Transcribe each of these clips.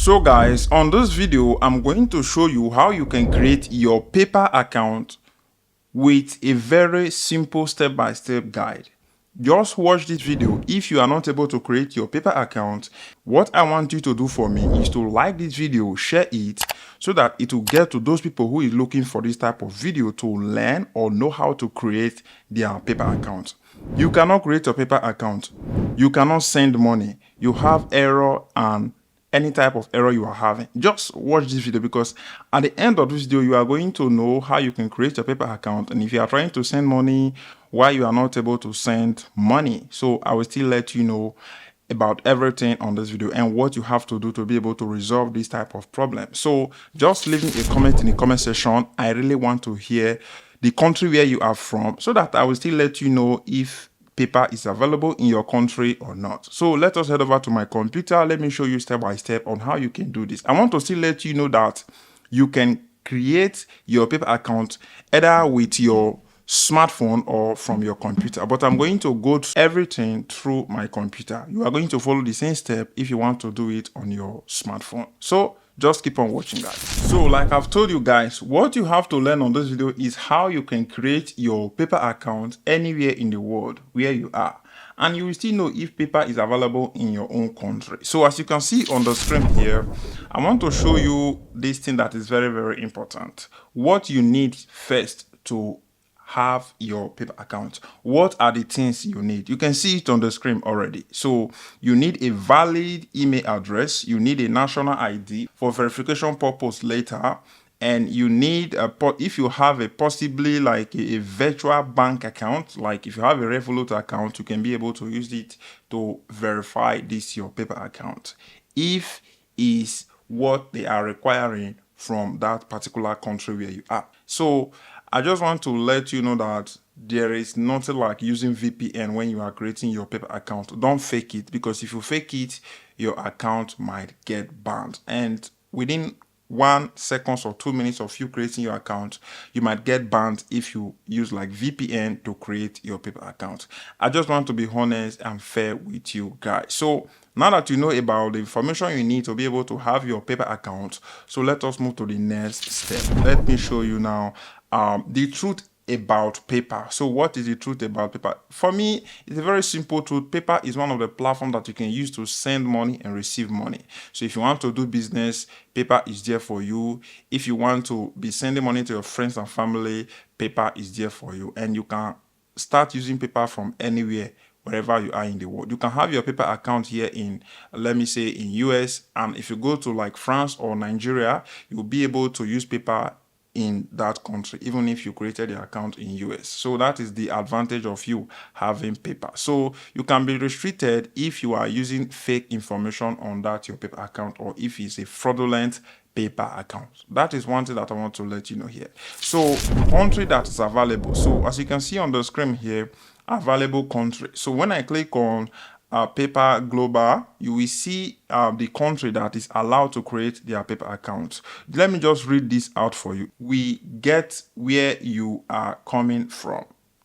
So guys, on this video, I'm going to show you how you can create your PayPal account with a very simple step-by-step guide. Just watch this video. If you are not able to create your PayPal account, what I want you to do for me is to like this video, share it, so that it will get to those people who is looking for this type of video to learn or know how to create their PayPal account. You cannot create a PayPal account. You cannot send money. You have error and any type of error you are having. Just watch this video, because at the end of this video you are going to know how you can create a PayPal account, and if you are trying to send money why you are not able to send money. So I will still let you know about everything on this video and what you have to do to be able to resolve this type of problem. So just leave me a comment in the comment section. I really want to hear the country where you are from, so that I will still let you know if PayPal is available in your country or not. So let us head over to my computer. Let me show you step by step on how you can do this. I want to still let you know that you can create your PayPal account either with your smartphone or from your computer, but I'm going to go through everything through my computer. You are going to follow the same step if you want to do it on your smartphone. So just keep on watching, guys. So like I've told you guys, what you have to learn on this video is how you can create your PayPal account anywhere in the world where you are, and you will still know if PayPal is available in your own country. So as you can see on the screen here, I want to show you this thing that is very, very important. What you need first to have your PayPal account. What are the things you need? You can see it on the screen already. So you need a valid email address, you need a national ID for verification purpose later, and you need if you have a possibly like a virtual bank account, like if you have a Revolut account, you can be able to use it to verify this your PayPal account if is what they are requiring from that particular country where you are. So I just want to let you know that there is nothing like using VPN when you are creating your PayPal account. Don't fake it, because if you fake it, your account might get banned. And within 1 second or 2 minutes of you creating your account, you might get banned if you use like VPN to create your PayPal account. I just want to be honest and fair with you guys. So now that you know about the information you need to be able to have your PayPal account, so let us move to the next step. Let me show you now the truth about PayPal. So what is the truth about PayPal? For me, it's a very simple truth. PayPal is one of the platforms that you can use to send money and receive money. So if you want to do business, PayPal is there for you. If you want to be sending money to your friends and family, PayPal is there for you. And you can start using PayPal from anywhere, wherever you are in the world. You can have your PayPal account here in, let me say, in US, and if you go to like France or Nigeria, you'll be able to use PayPal in that country, even if you created your account in US. So that is the advantage of you having PayPal. So you can be restricted if you are using fake information on that your PayPal account, or if it's a fraudulent PayPal account. That is one thing that I want to let you know here. So country that is available. So as you can see on the screen here, available country. So when I click on PayPal Global, you will see the country that is allowed to create their PayPal account. Let me just read this out for you. We get where you are coming from.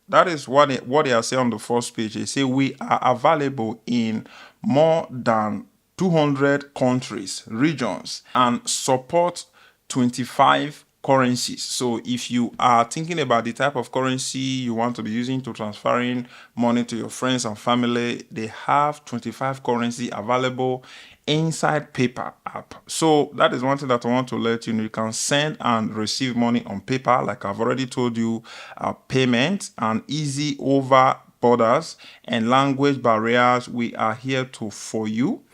That is what they are saying on the first page. They say we are available in more than 200 countries, regions, and support 25 currencies. So if you are thinking about the type of currency you want to be using to transferring money to your friends and family, they have 25 currency available inside PayPal app. So that is one thing that I want to let you know. You can send and receive money on PayPal, like I've already told you, payment and easy over borders and language barriers. We are here for you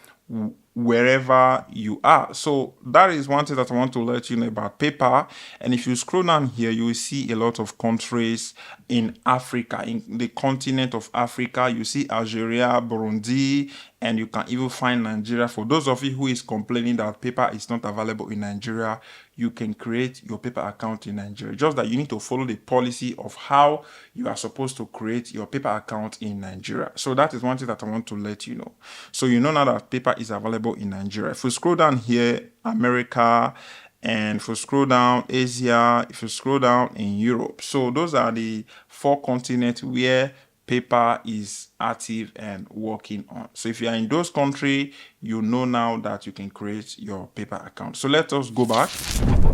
wherever you are. So that is one thing that I want to let you know about PayPal. And if you scroll down here, you will see a lot of countries in Africa, in the continent of Africa. You see Algeria, Burundi, and you can even find Nigeria. For those of you who is complaining that PayPal is not available in Nigeria, you can create your PayPal account in Nigeria. Just that you need to follow the policy of how you are supposed to create your PayPal account in Nigeria. So that is one thing that I want to let you know. So you know now that PayPal is available in Nigeria. If you scroll down here, America, and if you scroll down, Asia, if you scroll down in Europe. So those are the 4 continents where PayPal is active and working on. So if you are in those countries, you know now that you can create your PayPal account. So let us go back.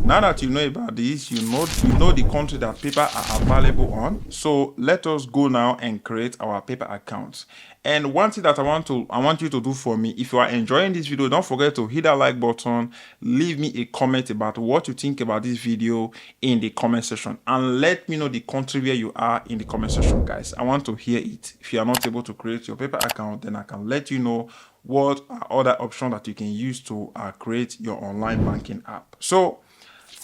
Now that you know about this, you know the country that PayPal are available on. So let us go now and create our PayPal account. And one thing that I want you to do for me, if you are enjoying this video, don't forget to hit that like button, leave me a comment about what you think about this video in the comment section, and let me know the country where you are in the comment section, guys. I want to hear it. If you are not able to create your PayPal account, then I can let you know what are other options that you can use to create your online banking app. So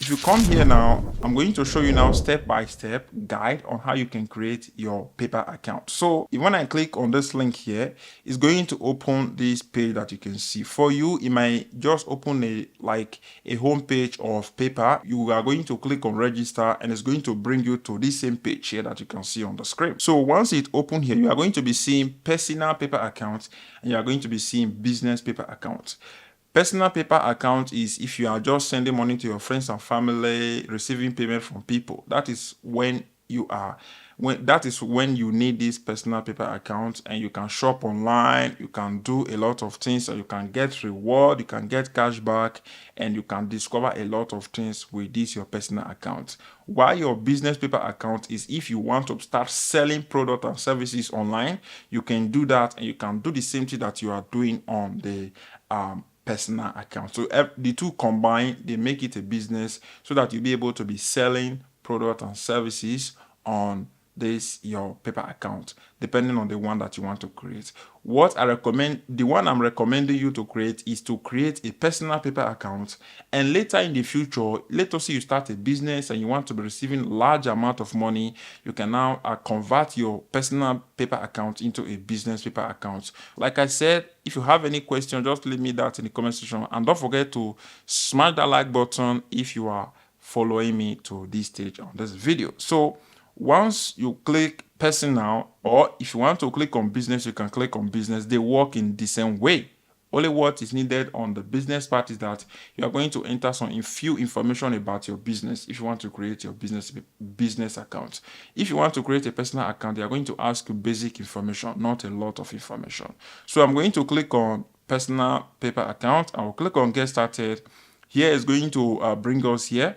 if you come here now, I'm going to show you now step-by-step guide on how you can create your PayPal account. So when I click on this link here, it's going to open this page that you can see. For you, it might just open a home page of PayPal. You are going to click on register and it's going to bring you to this same page here that you can see on the screen. So once it opens here, you are going to be seeing personal PayPal account and you are going to be seeing business PayPal account. Personal PayPal account is if you are just sending money to your friends and family, receiving payment from people. That is when you need this personal PayPal account, and you can shop online, you can do a lot of things, and you can get reward, you can get cash back, and you can discover a lot of things with this your personal account. While your business PayPal account is if you want to start selling products and services online, you can do that, and you can do the same thing that you are doing on the personal account. So the two combined, they make it a business so that you'll be able to be selling products and services on this your PayPal account, depending on the one that you want to create. What I recommend, the one I'm recommending you to create is to create a personal PayPal account, and later in the future, let us say you start a business and you want to be receiving large amount of money, you can now convert your personal PayPal account into a business PayPal account. Like I said, if you have any question, just leave me that in the comment section, and don't forget to smash that like button if you are following me to this stage on this video. So once you click personal, or if you want to click on business, you can click on business. They work in the same way. Only what is needed on the business part is that you are going to enter some few information about your business if you want to create your business account. If you want to create a personal account, they are going to ask you basic information, not a lot of information. So I'm going to click on personal PayPal account. I will click on get started. Here is going to bring us here.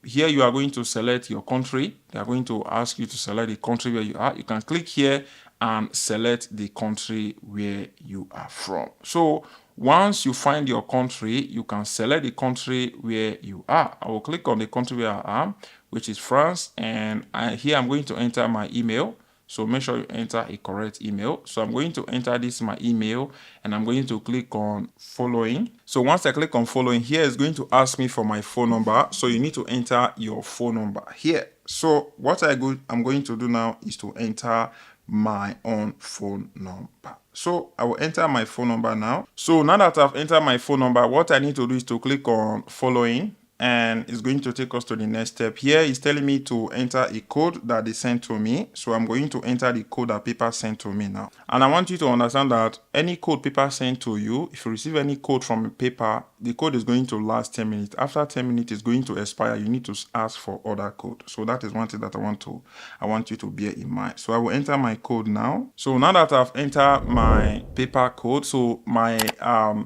Here you are going to select your country. They are going to ask you to select the country where you are. You can click here and select the country where you are from. So once you find your country, you can select the country where you are. I will click on the country where I am, which is France, and here I'm going to enter my email. So make sure you enter a correct email. So I'm going to enter this my email, and I'm going to click on following. So once I click on following, here is going to ask me for my phone number. So you need to enter your phone number here. So what I'm going to do now is to enter my own phone number. So I will enter my phone number now. So now that I've entered my phone number, what I need to do is to click on following, and it's going to take us to the next step. Here it's telling me to enter a code that they sent to me. So I'm going to enter the code that PayPal sent to me now. And I want you to understand that any code PayPal sent to you, if you receive any code from PayPal, the code is going to last 10 minutes. After 10 minutes, it's going to expire. You need to ask for other code. So that is one thing that I want you to bear in mind. So I will enter my code now. So now that I've entered my PayPal code, so my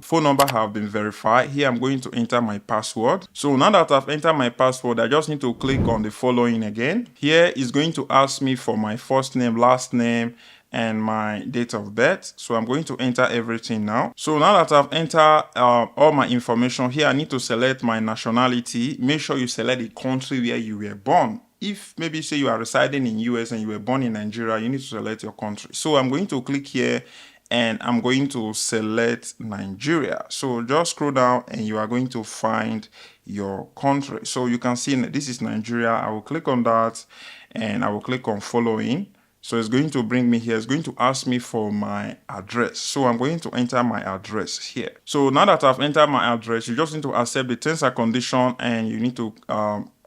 phone number have been verified. Here I'm going to enter my password. So now that I've entered my password, I just need to click on the following again. Here is going to ask me for my first name, last name, and my date of birth. So I'm going to enter everything now. So now that I've entered all my information here, I need to select my nationality. Make sure you select the country where you were born. If maybe say you are residing in US and you were born in Nigeria, you need to select your country. So I'm going to click here and I'm going to select Nigeria. So just scroll down and you are going to find your country. So you can see this is Nigeria. I will click on that and I will click on following. So it's going to bring me here. It's going to ask me for my address. So I'm going to enter my address here. So now that I've entered my address, you just need to accept the terms and conditions, and you need to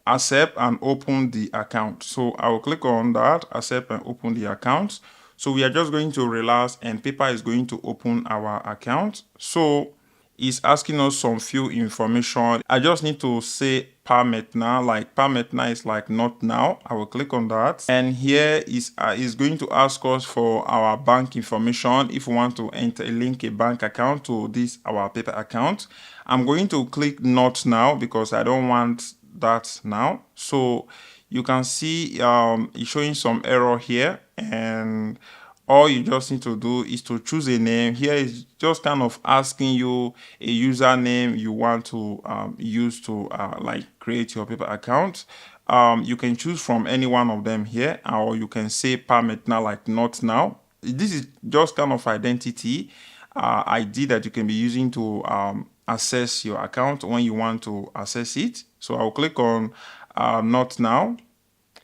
accept and open the account. So I will click on that, accept and open the account. So we are just going to relax, and PayPal is going to open our account. So it's asking us some few information. I just need to say permit like permit is like not now. I will click on that, and here is going to ask us for our bank information if we want to link a bank account to this our paper account. I'm going to click not now because I don't want that now. So you can see it's showing some error here, and all you just need to do is to choose a name. Here is just kind of asking you a username you want to use to like create your paper account. You can choose from any one of them here, or you can say permit now like not now. This is just kind of identity ID that you can be using to access your account when you want to access it. So I'll click on not now.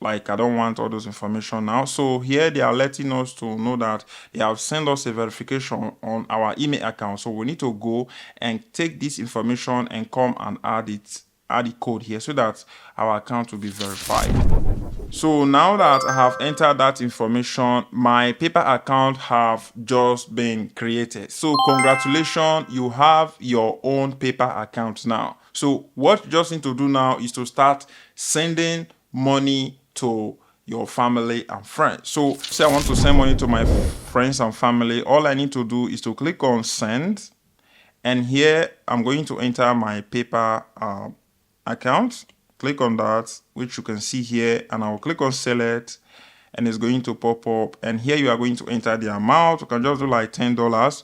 Like I don't want all those information now. So here they are letting us to know that they have sent us a verification on our email account. So we need to go and take this information and come and add the code here so that our account will be verified. So now that I have entered that information, my paper account have just been created. So congratulations, you have your own paper account now. So what you just need to do now is to start sending money to your family and friends. So say I want to send money to my friends and family. All I need to do is to click on send, and here I'm going to enter my paper account. Click on that, which you can see here, and I will click on select, and it's going to pop up, and here you are going to enter the amount. You can just do like $10.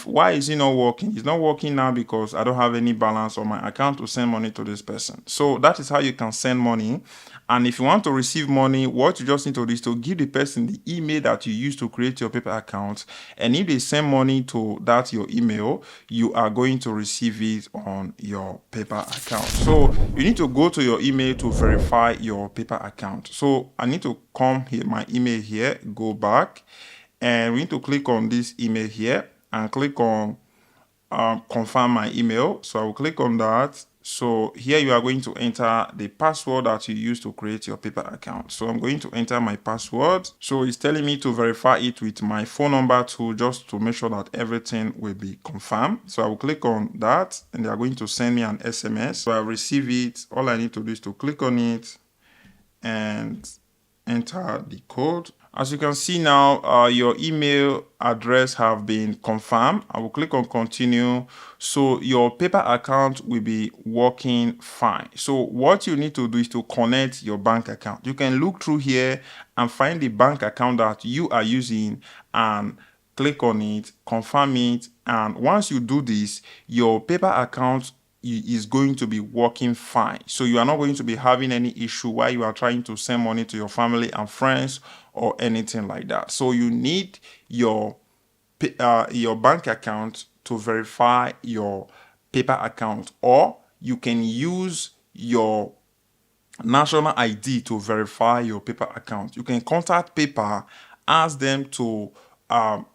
Why is it not working? It's not working now because I don't have any balance on my account to send money to this person. So that is how you can send money. And if you want to receive money, what you just need to do is to give the person the email that you use to create your paper account. And if they send money to your email, you are going to receive it on your paper account. So you need to go to your email to verify your paper account. So I need to come here, my email here, go back, and we need to click on this email here and click on confirm my email. So I will click on that. So here you are going to enter the password that you use to create your paper account. So I'm going to enter my password. So it's telling me to verify it with my phone number too, just to make sure that everything will be confirmed. So I will click on that, and they are going to send me an SMS. So I receive it. All I need to do is to click on it and enter the code. As you can see now, your email address have been confirmed. I will click on continue. So your paper account will be working fine. So what you need to do is to connect your bank account. You can look through here and find the bank account that you are using and click on it, confirm it. And once you do this, your paper account is going to be working fine. So you are not going to be having any issue while you are trying to send money to your family and friends or anything like that. So you need your bank account to verify your paper account, or you can use your national ID to verify your paper account. You can contact PayPal, ask them to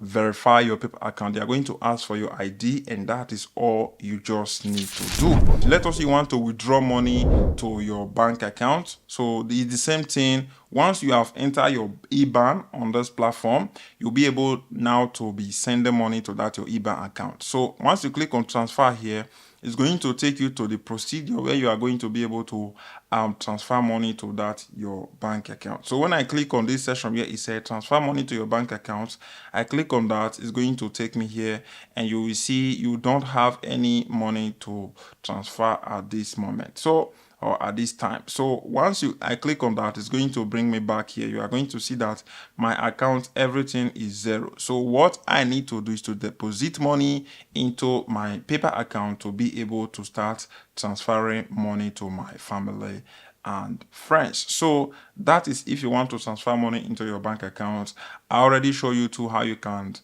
verify your paper account. They are going to ask for your ID, and that is all you just need to do. Let us say you want to withdraw money to your bank account. So it's the same thing. Once you have entered your IBAN on this platform, you'll be able now to be sending money to your IBAN account. So once you click on transfer here, it's going to take you to the procedure where you are going to be able to transfer money to your bank account. So when I click on this section here, it says transfer money to your bank account. I click on that. It's going to take me here, and you will see you don't have any money to transfer at this moment. So or at this time. So once I click on that, it's going to bring me back here. You are going to see that my account, everything is zero. So what I need to do is to deposit money into my paper account to be able to start transferring money to my family and friends. So that is if you want to transfer money into your bank account. I already show you too how you can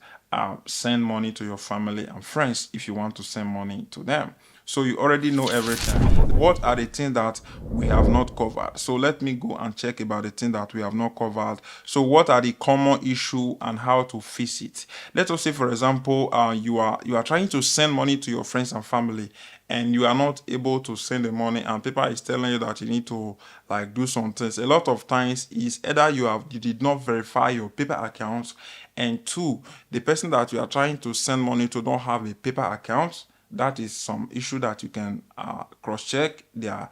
send money to your family and friends if you want to send money to them. So you already know everything. What are the things that we have not covered? So let me go and check about the things that we have not covered. So what are the common issue and how to fix it? Let us say, for example, you are trying to send money to your friends and family, and you are not able to send the money, and PayPal is telling you that you need to do some things. A lot of times is either you did not verify your paper account, and two, the person that you are trying to send money to don't have a paper account. that is some issue that you can cross-check their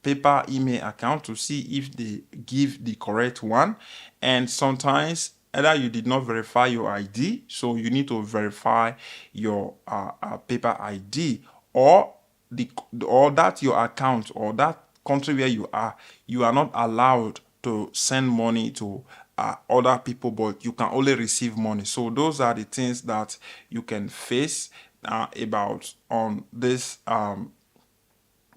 PayPal email account to see if they give the correct one. And sometimes either you did not verify your ID, so you need to verify your PayPal ID, or that your account or that country where you are not allowed to send money to other people, but you can only receive money. So those are the things that you can face about on this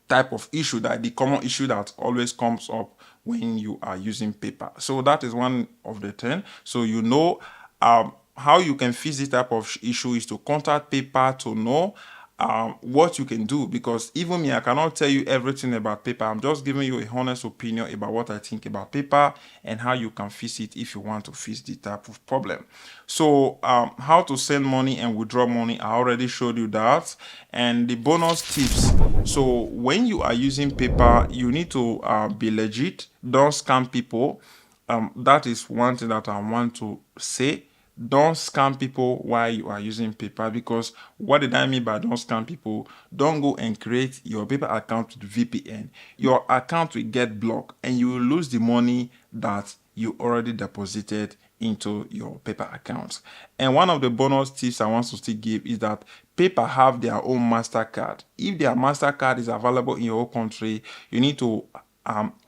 type of issue, that the common issue that always comes up when you are using PayPal. So that is one of the things. So how you can fix this type of issue is to contact PayPal to know what you can do, because even me, I cannot tell you everything about PayPal. I'm just giving you a honest opinion about what I think about PayPal and how you can fix it if you want to fix the type of problem. So how to send money and withdraw money, I already showed you that. And the bonus tips: so when you are using PayPal, you need to be legit. Don't scam people. That is one thing that I want to say. Don't scam people while you are using PayPal, because what did I mean by don't scam people? Don't go and create your PayPal account with VPN. Your account will get blocked and you will lose the money that you already deposited into your PayPal account. And one of the bonus tips I want to still give is that PayPal have their own MasterCard. If their MasterCard is available in your own country, you need to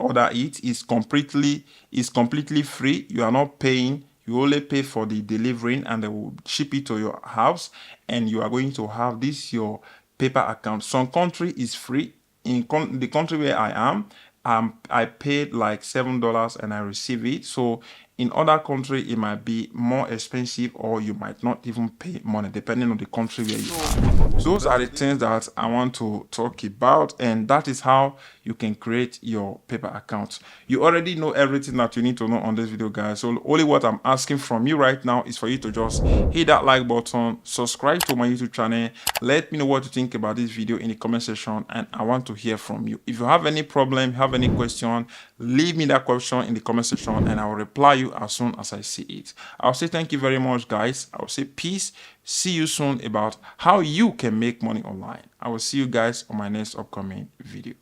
order it. It's completely free. You are not paying. You only pay for the delivering and they will ship it to your house, and you are going to have this your PayPal account. Some country is free. In the country where I am, I paid like $7 and I receive it. So in other country, it might be more expensive, or you might not even pay money depending on the country where you are. So those are the things that I want to talk about, and that is how you can create your PayPal account. You already know everything that you need to know on this video, guys. So only what I'm asking from you right now is for you to just hit that like button, subscribe to my YouTube channel, let me know what you think about this video in the comment section, and I want to hear from you. If you have any problem, have any question, leave me that question in the comment section and I will reply you as soon as I see it. I'll say thank you very much, guys. I'll say peace. See you soon about how you can make money online. I will see you guys on my next upcoming video.